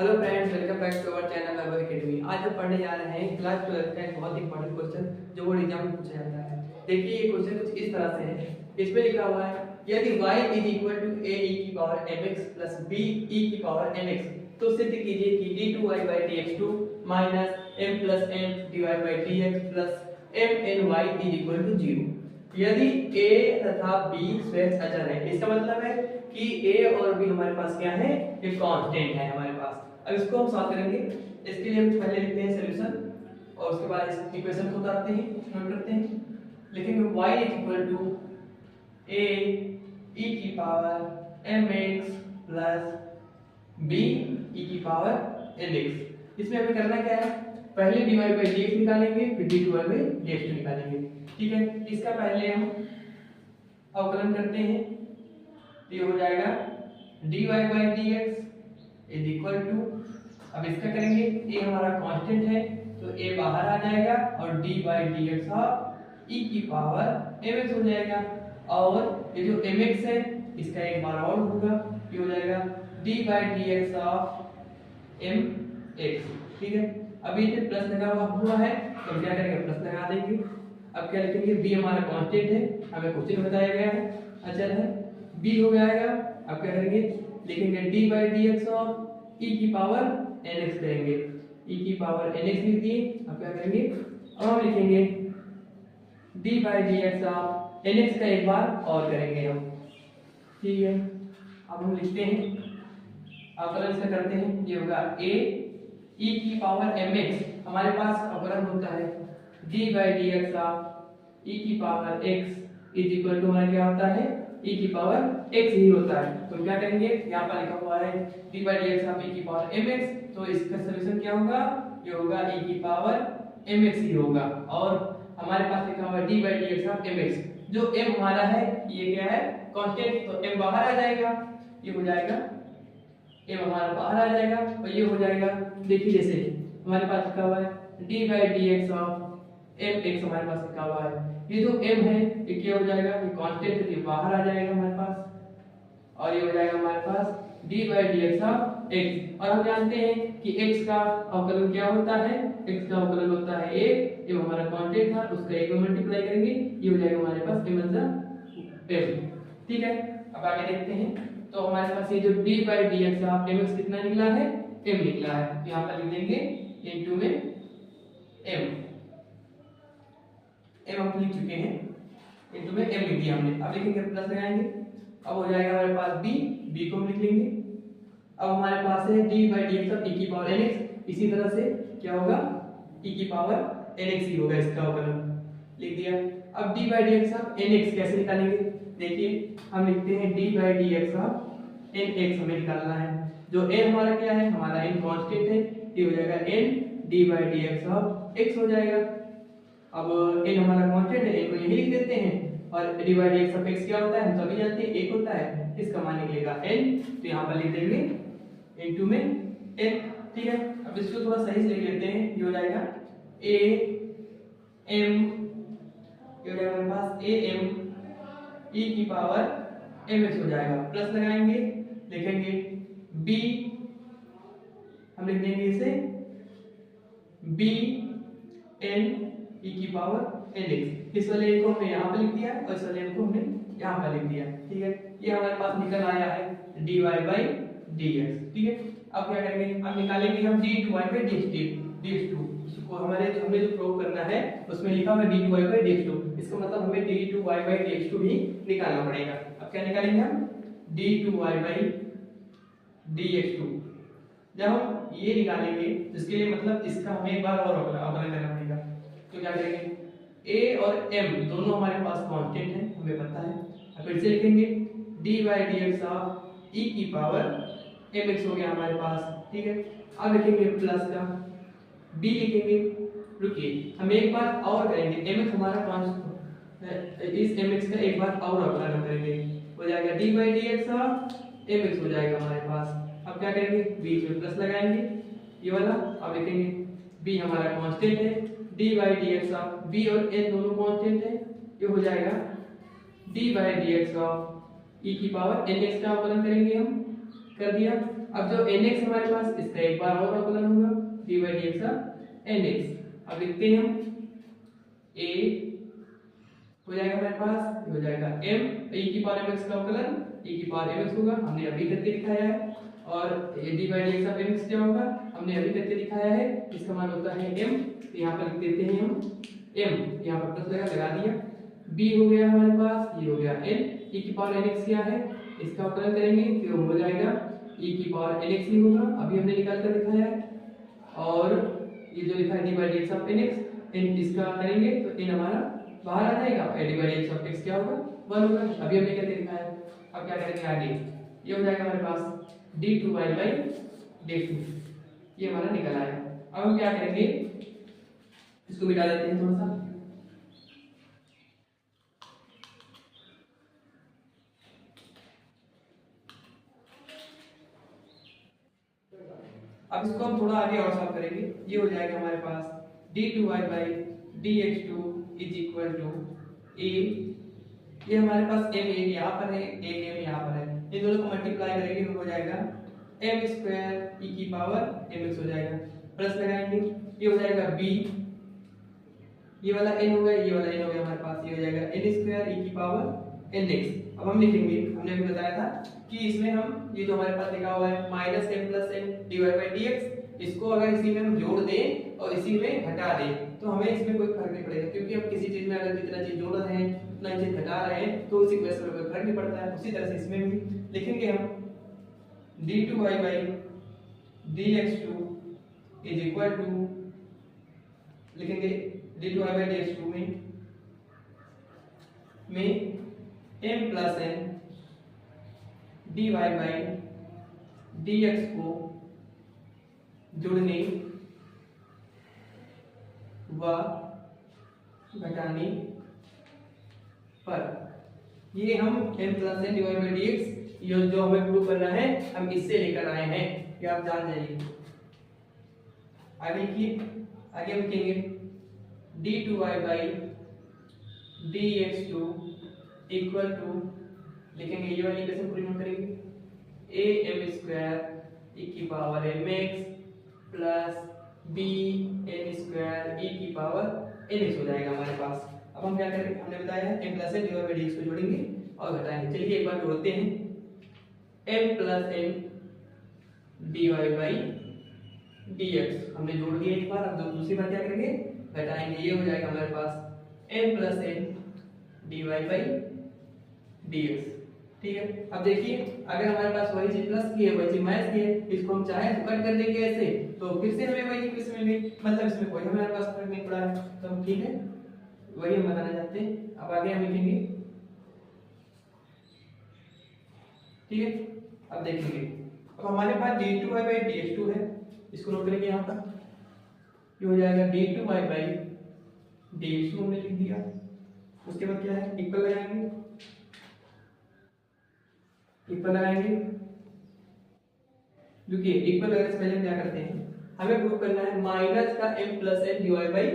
Hello friends, welcome back to our channel our academy. आज हम पढ़ने जा रहे हैं क्लास 12 का एक बहुत इंपॉर्टेंट क्वेश्चन जो बोर्ड एग्जाम में पूछा जाता है। देखिए ये क्वेश्चन कुछ इस तरह से है। इसमें लिखा हुआ है यदि y is equal to a e की power mx plus b e की पावर mx तो सिद्ध कीजिए कि d2y/dx2 minus m plus n divide by dx plus mny is equal to 0। यदि a तथा b स्वयं अचर है, इसका मतलब है कि a और b हमारे पास क्या है, ये कांस्टेंट है हमारे पास। अब इसको हम सॉल्व करेंगे। इसके लिए हम पहले लिखते हैं सॉल्यूशन और उसके बाद इस इक्वेशन को उतारते हैं, नोट करते हैं। लिखेंगे y is equal to a e की power mx plus b e की पावर nx। इसमें हमें करना क्या है, पहले dy बाई dx निकालेंगे, फिर dy बाई dx2 निकालेंगे। ठीक है, इसका पहले हम अवकलन करते हैं तो ये हो जाएगा dy by dx is equal to, अब इसका करेंगे, a हमारा कांस्टेंट है तो a बाहर आ जाएगा और d by dx of e की पावर mx हो जाएगा। और ये जो mx है इसका एक बार और होगा, ये हो जाएगा d by dx of mx। ठीक है, अभी ये प्लस लगा हुआ है तो क्या करेंगे, प्लस लगा देंगे। अब क्या लिखेंगे, b हमारा कांस्टेंट है, हमें क्वेश्चन बताया गया है अचर है, b हो जाएगा। अब क्या करेंगे, लिखेंगे d by dx of e की पावर nx करेंगे, e की पावर nx लिख दिए। अब क्या करेंगे, अब हम लिखेंगे d by dx of nx का एक बार और करेंगे हम। ठीक है, अब हम लिखते हैं, अवकलन से करते हैं, ये होगा a e की पावर mx, हमारे पास अवकलन होता है d by dx of e की power x is equal to हमारा क्या होता है, e की पावर x ही होता है। तो क्या करेंगे, यहाँ पर लिखा हुआ है d by dx of e की पावर mx, तो इसका सॉल्यूशन क्या होगा, ये होगा e की पावर mx ही होगा। और हमारे पास लिखा हुआ है d by dx of mx, जो m हमारा है ये क्या है, कांस्टेंट, तो m बाहर आ जाएगा, ये हो जाएगा m हमारा बाहर आ जाएगा और ये हो जाएगा। देखिए जैसे हमारे पास लिखा हुआ है d by dx of mx, हमारे पास लिखा हुआ है, ये जो m है ये क्या हो जाएगा, ये कांस्टेंट है, ये बाहर आ जाएगा हमारे पास, और ये हो जाएगा हमारे पास d by dx of x। और हम जानते हैं कि x का अवकलन क्या होता है, x का अवकलन होता है 1, ये हमारा कांस्टेंट था, उसका 1 में मल्टीप्लाई करेंगे, ये हो जाएगा हमारे पास m। ठीक है, अब आगे देखते हैं। तो हमारे पास ये जो d by dx of mx कितना निकला है, m निकला है। यहाँ पर लिख देंगे इनटू में m हम लिख चुके हैं, इनटू में m लिख दिया हमने। अब लिखेंगे, प्लस लगाएंगे, अब हो जाएगा हमारे पास b को हम लिख लेंगे। अब हमारे पास है d by dx of e की पावर nx, इसी तरह से क्या होगा, e की पावर nx ही होगा, इसका अवकलन लिख दिया। अब d by dx of nx कैसे निकालेंगे, देखिए हम लिखते हैं d by dx of nx हमें निकालना है, जो n हमारा क्या है, हमारा n कांस्टेंट है, ये हो जाएगा n d by dx of x हो जाएगा। अब n हमारा कांस्टेंट है, n को यही लिख देते हैं, और d by dx of x क्या होता है, हम सभी जानते हैं 1 होता है, इसका मान निकलेगा n, तो यहाँ पर लिख देंगे इनटू में n। ठीक है, अब इसको थोड़ा सही से लिख लेते हैं, ये हो जाएगा a m, ये हो जाएगा हमारे पास a m e की पावर mx हो जाएगा। प्लस लगाएंगे, लिखेंगे b, हम लिख देंगे इसे b n e की पावर nx। इस वाले n को हमने यहाँ पर लिख दिया और इस वाले n को हमने यहाँ पर लिख दिया। ठीक है, ये हमारे पास निकल आया है dy बाई dx। ठीक है, अब क्या करेंगे, अब निकालेंगे हम d2y बाई dx2। इसको हमारे जो हमें जो प्रूव करना है उसमें लिखा हुआ है d2y बाई dx2, इसका मतलब हमें d2y बाई dx2 भी निकालना पड़ेगा। अब क्या निकालेंगे हम, d2y बाई dx2। जब हम ये निकालेंगे तो इसके लिए मतलब इसका हमें एक बार और अवकलन करना पड़ेगा। तो क्या करेंगे, a और m दोनों हमारे पास कांस्टेंट है, हमें पता है। अब फिर से लिखेंगे d by dx of e की पावर mx हो गया हमारे पास। ठीक है, अब लिखेंगे प्लस का b लिखेंगे, रुकिए हम एक बार और करेंगे, mx हमारा कांस्टेंट, इस mx का एक बार और अवकलन करेंगे, हो जाएगा d by dx of mx हो जाएगा हमारे पास। अब क्या करेंगे, बीच में प्लस लगाएंगे ये वाला, अब लिखेंगे b हमारा कांस्टेंट है, d by dx of b और n दोनों कांस्टेंट है, ये हो जाएगा d by dx of e की पावर nx का अवकलन करेंगे हम, कर दिया। अब जो nx हमारे पास इसका एक बार और अवकलन होगा dy dx का nx। अब लिखते हैं हम a हो जाएगा हमारे पास, ये हो जाएगा m e की पावर mx का अवकलन e की पावर mx होगा, हमने अभी करके दिखाया है। और dy dx ऑफ mx क्या होगा, हमने अभी करके दिखाया है, इसका मान होता है m। यहाँ पर लिख देते हैं हम m, यहाँ पर प्लस लगा दिया। b हो गया हमारे पास, ये हो गया n, e की पावर nx क्या है, इसका अवकलन करेंगे तो हो जाएगा e की पावर nx ही होगा, अभी हमने निकाल कर दिखाया है। और ये जो लिखा है dy dx of nx, n इसका करेंगे तो n हमारा बाहर आ जाएगा, dy dx ऑफ x क्या होगा 1 होगा, अभी हमने करके दिखाया है। अब क्या करेंगे आगे, ये हो जाएगा हमारे पास d2y d2, ये हमारा निकल आया। अब हम क्या करेंगे, इसको मिटा देते हैं थोड़ा सा। अब इसको हम थोड़ा आगे और सॉल्व करेंगे, ये हो जाएगा हमारे पास d2y dx2 is equal to a, ये हमारे पास m यहाँ पर है, एक m यहाँ पर है, इन दोनों को मल्टीप्लाई करेंगे तो हो जाएगा m स्क्वायर e की पावर mx हो जाएगा, प्लस लगाएंगे ये हो जाएगा b, ये वाला n हो गया, ये वाला n हो गया हमारे पास, ये हो जाएगा n स्क्वायर e की पावर nx। अब हम लिखेंगे, हमने अभी बताया था कि इसमें हम ये जो हमारे पास लिखा हुआ है minus m plus n divide by dx, इसको अगर इसी में हम जोड़ दें और इसी में घटा दें तो हमें इसमें कोई फर्क नहीं पड़ेगा, क्योंकि हम किसी चीज में अगर जितना चीज जोड़ रहे हैं उतना चीज घटा रहे हैं तो उसी वजह से कोई फर्क नहीं पड़ता है। उसी तरह से इसमें भी लिखेंगे हम d2y dx2 is equal to, लिखेंगे d2y dx2 में m plus n dy by dx को जुड़ने व घटाने पर, ये हम m plus n divide by dx ये जो हमें प्रूव करना है हम इससे लेकर आए हैं, ये आप जान जाइए। आगे की आगे हम लिखेंगे d2y by dx2 equal to, लिखेंगे ये वाली इक्वेशन पूरी नोट करेंगे am स्क्वायर e की power mx plus b n square e की पावर nx हो जाएगा हमारे पास। अब हम क्या करेंगे, हमने बताया है m plus n divide by dx को जोड़ेंगे और घटाएंगे। चलिए एक बार जोड़ते हैं, m plus n divide by dx हमने जोड़ दिया एक बार, अब दूसरी बार क्या करेंगे घटाएंगे, ये हो जाएगा हमारे पास m plus n divide by dx। ठीक है, अब देखिए अगर हमारे पास वही चीज प्लस की है वही चीज माइनस की है, इसको हम चाहे तो कट कर देंगे ऐसे तो फिर से हमें वही इक्वेशन मिल गई, मतलब इसमें कोई हमारे पास फर्क नहीं पड़ा है, तो हम ठीक है वही हम बताना चाहते हैं। अब आगे हम लिखेंगे, ठीक है अब देखेंगे, अब हमारे पास d2y बाई dx2 है, इसको नोट करेंगे यहाँ पर, ये हो जाएगा d2y बाई dx2 हमने लिख दिया। उसके बाद क्या है, इक्वल लगाएंगे, इक्वल लगाएंगे, देखिए इक्वल लगाने से पहले हम क्या करते हैं, हमें प्रूव करना है माइनस का m plus n divide by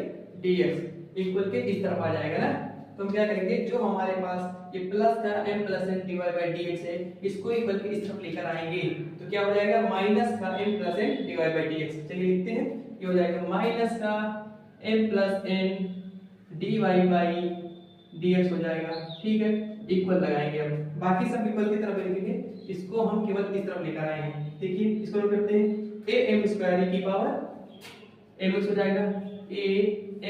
dx equal के इस तरफ आ जाएगा ना, तो हम क्या करेंगे, जो हमारे पास ये प्लस का m plus n divide by dx है इसको इक्वल के इस तरफ लेकर आएंगे तो क्या हो जाएगा माइनस का m plus n divide by dx। चलिए लिखते हैं, ये हो जाएगा माइनस का m plus n divide by dx हो जाएगा। ठीक है, इक्वल लगाएंगे, अब बाकी सब इक्वल की तरफ लिखेंगे, इसको हम केवल इस तरफ लेकर आए हैं। देखिए इसको नोट करते हैं, a m स्क्वायर e की पावर mx हो जाएगा, a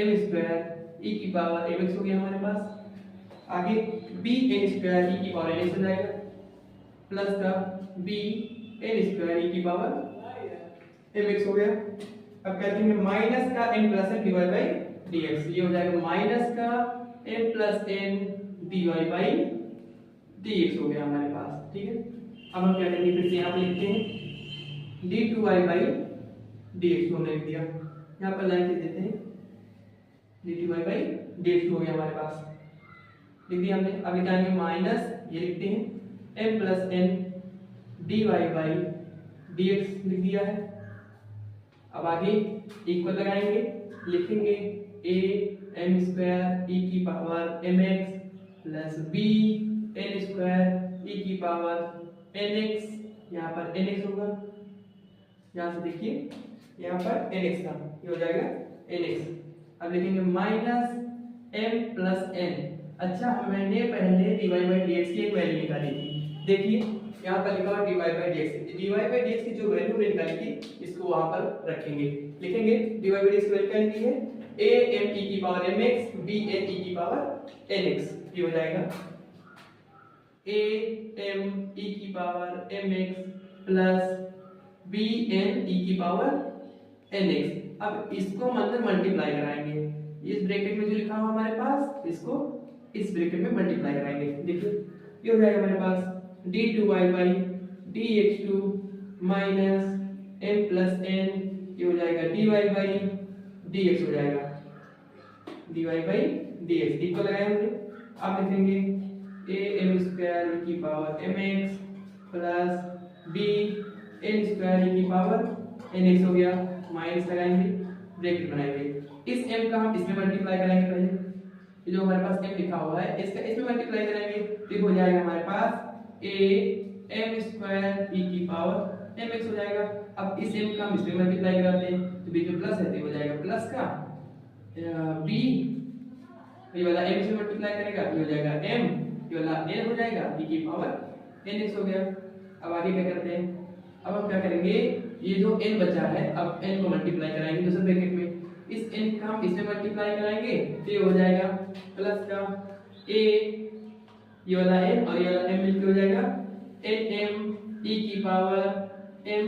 m स्क्वायर e की पावर mx हो गया हमारे पास। आगे b n स्क्वायर e की पावर nx हो जाएगा प्लस का b n स्क्वायर e की पावर mx हो गया। अब कहते हैं माइनस का n plus n divide by dx, ये हो जाएगा माइनस का n plus n divide by dx हो गया हमारे पास। ठीक है, अब हम क्या करेंगे, फिर से यहाँ पे लिखते हैं d2y बाई dx को हमने लिख दिया, यहाँ पर लाइन लिख देते हैं d2y बाई dx हो गया हमारे पास, लिख दिया हमने। अब लिखाएंगे माइनस, ये लिखते हैं m plus n dy by dx लिख दिया है। अब आगे इक्वल लगाएंगे, लिखेंगे a m स्क्वायर e की power mx plus b n square e की पावर nx, यहाँ पर nx होगा यहाँ से देखिए यहाँ पर nx था, ये हो जाएगा nx। अब लिखेंगे माइनस m प्लस n। अच्छा मैंने पहले dy बाई dx की एक वैल्यू निकाली थी, देखिए यहाँ पर लिखा हुआ dy by dx। dy by dx की जो वैल्यू निकाली थी इसको वहां पर रखेंगे, लिखेंगे dy बाई dx की वैल्यू क्या निकली है a m e की power mx b n e की पावर nx। ये हो जाएगा a m e की power mx plus b n e की पावर nx। अब इसको मतलब मल्टीप्लाई कराएंगे, इस ब्रैकेट में जो लिखा हुआ हमारे पास इसको इस ब्रैकेट में मल्टीप्लाई कराएंगे। देखिए ये हो जाएगा हमारे पास d2y by dx2 minus m plus n, ये हो जाएगा dy बाई dx हो जाएगा, dy बाई dx डी को लगाए हमने। अब लिखेंगे a m स्क्वायर e की power mx plus b n square e की पावर nx हो गया, माइनस लगाएंगे, ब्रैकेट बनाएंगे। इस m का हम इसमें मल्टीप्लाई करेंगे, पहले ये जो हमारे पास m लिखा हुआ है इसका इसमें मल्टीप्लाई करेंगे तो हो जाएगा हमारे पास a m स्क्वायर e की पावर mx हो जाएगा। अब इस m का हम इसमें मल्टीप्लाई कराते हैं तो बीच में प्लस है तो हो जाएगा प्लस का b, ये वाला m से मल्टीप्लाई करेगा ये हो जाएगा m, ये वाला n हो जाएगा e की पावर nx हो गया। अब आगे क्या करते हैं, अब हम क्या करेंगे ये जो n बचा है अब n को मल्टीप्लाई कराएंगे दूसरे ब्रैकेट में, इस n का हम इसमें मल्टीप्लाई कराएंगे तो ये हो जाएगा प्लस का a, ये वाला n और ये वाला m मिलकर हो जाएगा nm e की पावर m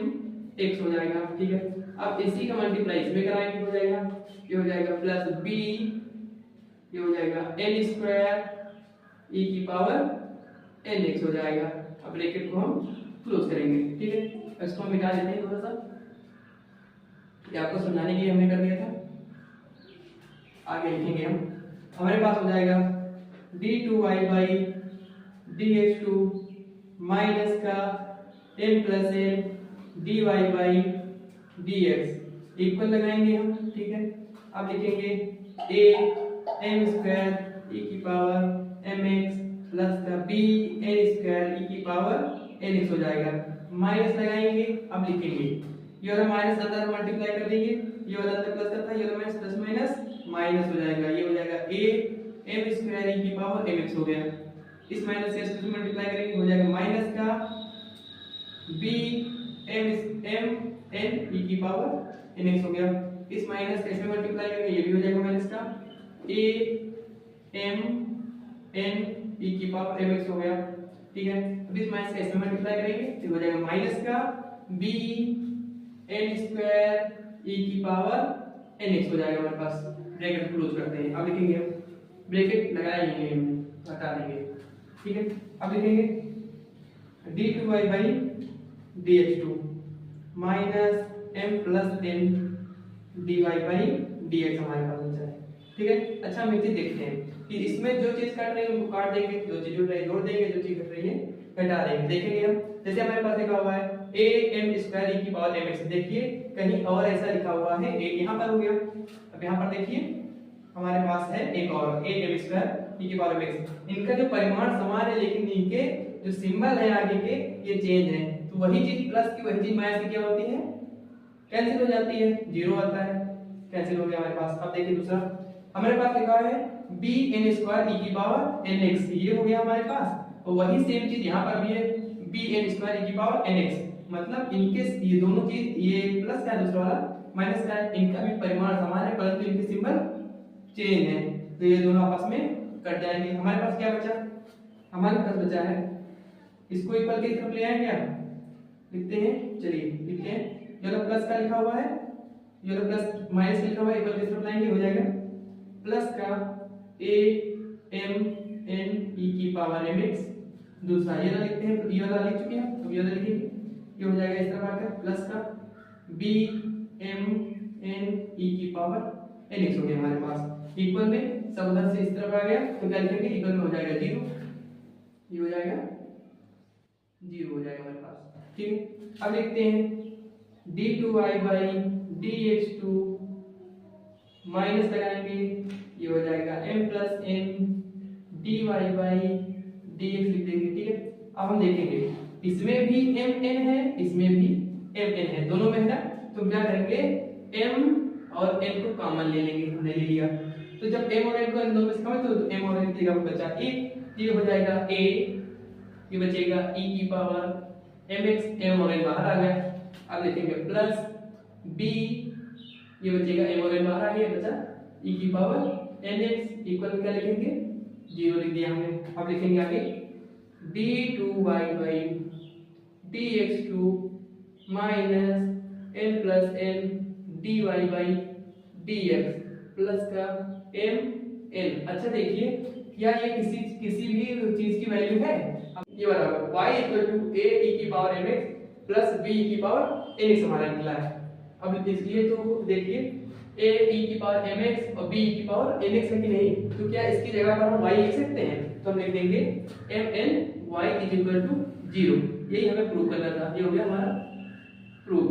x हो जाएगा, ठीक है। अब इसी का मल्टीप्लाई इसमें कराएंगे हो जाएगा, ये हो जाएगा प्लस b, ये हो जाएगा n स्क्वायर e की पावर nx हो जाएगा। अब ब्रैकेट को हम क्लोज करेंगे, ठीक है। इसको हम मिटा देते हैं थोड़ा सा, ये आपको समझाने के लिए हमने कर दिया था। आगे लिखेंगे हम, हमारे पास हो जाएगा d2y बाई dx2 माइनस का m plus n dy by dx equal लगाएंगे हम, ठीक है। अब लिखेंगे a m स्क्वायर e की पावर mx प्लस का b n स्क्वायर e की पावर nx हो जाएगा, माइनस लगाएंगे। अब लिखेंगे ये वाला माइनस अंदर मल्टीप्लाई कर देंगे, ये वाला अंदर प्लस का था, ये वाला माइनस प्लस माइनस माइनस हो जाएगा, ये हो जाएगा a m स्क्वायर e की पावर mx हो गया। इस माइनस से इसको मल्टीप्लाई करेंगे हो जाएगा माइनस का b m n e की पावर nx हो गया। इस माइनस का इसमें मल्टीप्लाई करेंगे ये भी हो जाएगा माइनस का a m n e की पावर mx हो गया, ठीक है। अब इस माइनस का इसमें मल्टीप्लाई करेंगे तो हो जाएगा माइनस का b n स्क्वायर e की पावर nx हो जाएगा हमारे पास। ब्रैकेट क्लोज करते हैं, अब लिखेंगे हम ब्रैकेट लगाएंगे हटा देंगे, ठीक है। अब लिखेंगे d2y by dx2 minus m plus n dy by dx हमारे पास बचा है, ठीक है। अच्छा हम एक चीज देखते हैं कि इसमें जो चीज काट रही है उनको काट देंगे, जो चीज जुड़ रही है जोड़ देंगे, जो चीज घट रही है घटा देंगे। देखेंगे हम, जैसे हमारे पास लिखा हुआ है a m स्क्वायर e की पावर mx, देखिए कहीं और ऐसा लिखा हुआ है a यहाँ पर हो गया। अब यहाँ पर देखिए हमारे पास है एक और a m स्क्वायर e की पावर mx, इनका जो परिमाण समान है लेकिन इनके जो सिंबल है आगे के ये चेंज है, तो वही चीज प्लस की वही चीज माइनस की क्या होती है, कैंसिल हो जाती है, जीरो आता है, कैंसिल हो गया हमारे पास। अब देखिए दूसरा हमारे पास लिखा है b n स्क्वायर e की पावर nx, ये हो गया हमारे पास, और वही सेम चीज यहाँ पर भी है b n स्क्वायर e की पावर nx, मतलब इनके ये दोनों चीज ये प्लस का है दूसरा वाला माइनस का है, इनका भी परिमाण समान है परंतु इनके सिंबल चेंज है, तो ये दोनों आपस में कट जाएंगे। हमारे पास क्या बचा, हमारे पास बचा है इसको इक्वल की तरफ ले आए क्या, लिखते हैं, चलिए लिखते हैं, ये वाला प्लस का लिखा हुआ है, ये वाला प्लस माइनस लिखा हुआ है, इक्वल की तरफ लाएंगे हो जाएगा प्लस का a m n e की पावर mx, दूसरा ये वाला लिखते हैं, ये वाला लिख चुके हैं तो ये वाला लिखेंगे, ये हो जाएगा इस तरह आकर प्लस का b m n e की पावर nx हो गया हमारे पास। इक्वल में सब उधर से इस तरफ आ गया तो क्या लिखेंगे, इक्वल में हो जाएगा 0, ये हो जाएगा 0 हो जाएगा हमारे पास, ठीक है। अब लिखते हैं d2y बाई dx2 माइनस लगाएंगे, ये हो जाएगा m plus n dy by dx लिख देंगे, ठीक है। अब हम देखेंगे इसमें भी m n है, इसमें भी एम एन है, दोनों में है ना, तो हम क्या करेंगे m और n को कॉमन ले लेंगे, हमने ले लिया। तो जब m और n को इन दोनों में से कॉमन तो m और n की जगह बचा एक, ये हो जाएगा a, ये बचेगा e की पावर mx, m और n बाहर आ गया। अब लिखेंगे प्लस b, ये बचेगा m और n बाहर आ गया, बचा e की पावर nx इक्वल क्या लिखेंगे 0 लिख दिया हमने। अब लिखेंगे आगे d2y by dx2 minus n plus n dy by dx plus का m n। अच्छा देखिए क्या ये किसी भी चीज की वैल्यू है? ये बराबर y equal to a e की power mx plus b e की पावर nx हमारा निकला है। अब इसलिए तो देखिए a e की पावर mx और b e की पावर nx है कि नहीं, तो क्या इसकी जगह पर हम y लिख सकते हैं? तो हम लिख देंगे mn y is equal to 0। यही हमें प्रूव करना था, ये हो गया हमारा prove.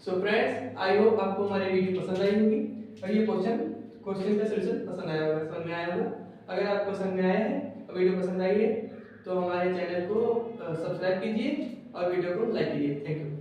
So friends, I hope आपको हमारी वीडियो पसंद आई होगी और ये क्वेश्चन का सॉल्यूशन पसंद आया होगा, समझ में आया होगा। अगर आपको समझ में आया है और वीडियो पसंद आई है तो हमारे चैनल को सब्सक्राइब कीजिए और वीडियो को लाइक कीजिए। Thank you.